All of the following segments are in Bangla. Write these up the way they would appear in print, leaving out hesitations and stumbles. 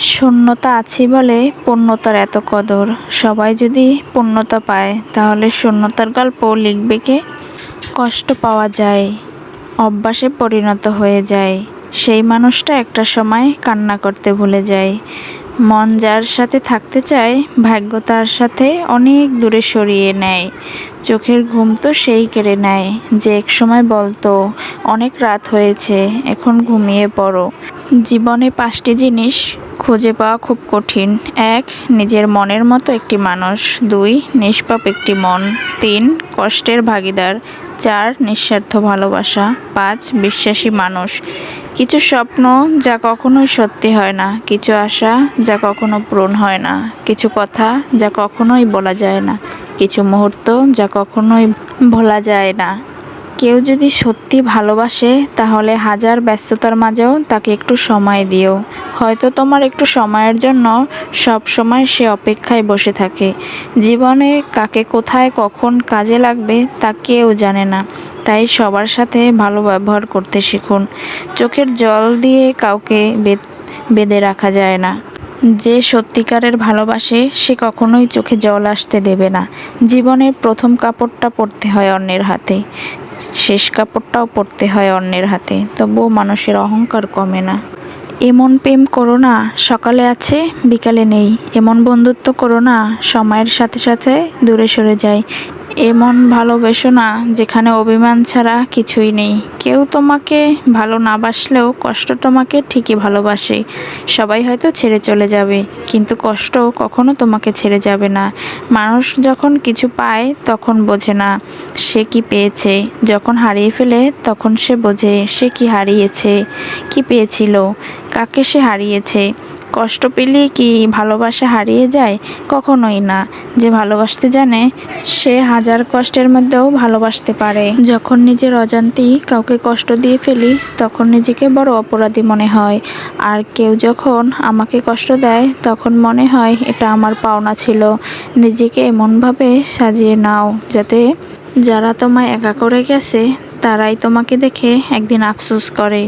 শূন্যতা আছি বলে পূর্ণতার এত কদর। সবাই যদি পূর্ণতা পায় তাহলে শূন্যতার গল্প লিখবে কে? কষ্ট পাওয়া যায়, অভ্যাসে পরিণত হয়ে যায়। সেই মানুষটা একটা সময় কান্না করতে ভুলে যায়। মন যার সাথে থাকতে চায় ভাগ্য তার সাথে অনেক দূরে সরিয়ে নেয়। চোখের ঘুম তো সেই কেড়ে নেয় যে একসময় বলতো অনেক রাত হয়েছে, এখন ঘুমিয়ে পড়ো। জীবনে 5টি জিনিস খুঁজে পাওয়া খুব কঠিন। 1. নিজের মনের মতো একটি মানুষ। 2. নিষ্পাপ একটি মন। 3. কষ্টের ভাগিদার। 4. নিঃস্বার্থ ভালোবাসা। 5. বিশ্বাসী মানুষ। কিছু স্বপ্ন যা কখনোই সত্যি হয় না, কিছু আশা যা কখনো পূরণ হয় না, কিছু কথা যা কখনোই বলা যায় না, কিছু মুহূর্ত যা কখনোই ভোলা যায় না। কেউ যদি সত্যি ভালোবাসে তাহলে হাজার ব্যস্ততার মাঝেও তাকে একটু সময় দিও। হয়তো তোমার একটু সময়ের জন্য সব সময় সে অপেক্ষায় বসে থাকে। জীবনে কাকে কোথায় কখন কাজে লাগবে তা কেউ জানে না, তাই সবার সাথে ভালো ব্যবহার করতে শিখুন। চোখের জল দিয়ে কাউকে বেঁধে রাখা যায় না। যে সত্যিকারের ভালোবাসে সে কখনোই চোখে জল আসতে দেবে না। জীবনের প্রথম কাপড়টা পরতে হয় অন্যের হাতে, শেষ কাপড়টাও পরতে হয় অন্যের হাতে, তবুও মানুষের অহংকার কমে না। এমন প্রেম করো না সকালে আছে বিকালে নেই, এমন বন্ধুত্ব করো না সময়ের সাথে সাথে দূরে সরে যায়। এমন ভালোবেসো না যেখানে অভিমান ছাড়া কিছুই নেই। কেউ তোমাকে ভালো না বাসলেও কষ্ট তোমাকে ঠিকই ভালোবাসে। সবাই হয়তো ছেড়ে চলে যাবে, কিন্তু কষ্ট কখনো তোমাকে ছেড়ে যাবে না। মানুষ যখন কিছু পায় তখন বোঝে না সে কি পেয়েছে, যখন হারিয়ে ফেলে তখন সে বোঝে সে কি হারিয়েছে, কি পেয়েছিল, কাকে সে হারিয়েছে। কষ্ট পেলে কি ভালোবাসা হারিয়ে যায়? কখনোই না। যে ভালোবাসতে জানে সে হাজার কষ্টের মধ্যেও ভালোবাসতে পারে। যখন নিজের অজান্তেই কাউকে কষ্ট দিয়ে ফেলি তখন নিজেকে বড় অপরাধী মনে হয়। আর কেউ যখন আমাকে কষ্ট দেয় তখন মনে হয় এটা আমার পাওনা ছিল। নিজেকে এমনভাবে সাজিয়ে নাও যাতে যারা তোমায় একা করে গেছে তারাই তোমাকে দেখে একদিন আফসোস করে।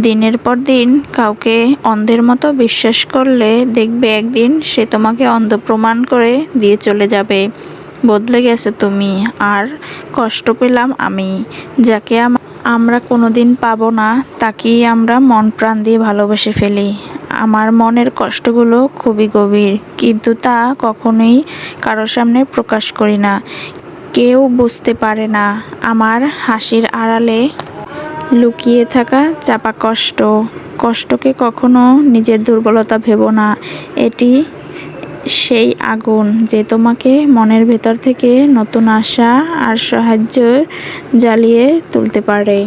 দিনের পর দিন কাউকে অন্ধের মতো বিশ্বাস করলে দেখবে একদিন সে তোমাকে অন্ধ প্রমাণ করে দিয়ে চলে যাবে। বদলে গেছো তুমি, আর কষ্ট পেলাম আমি। যাকে আমরা কোনোদিন পাবো না তাকেই আমরা মন প্রাণ দিয়ে ভালোবেসে ফেলি। আমার মনের কষ্টগুলো খুবই গভীর, কিন্তু তা কখনোই কারোর সামনে প্রকাশ করি না। কেউ বুঝতে পারে না আমার হাসির আড়ালে লুকিয়ে থাকা চাপা কষ্ট। কষ্টকে কখনো নিজের দুর্বলতা ভেবো না, এটি সেই আগুন যে তোমাকে মনের ভেতর থেকে নতুন আশা আর সাহায্য জ্বালিয়ে তুলতে পারে।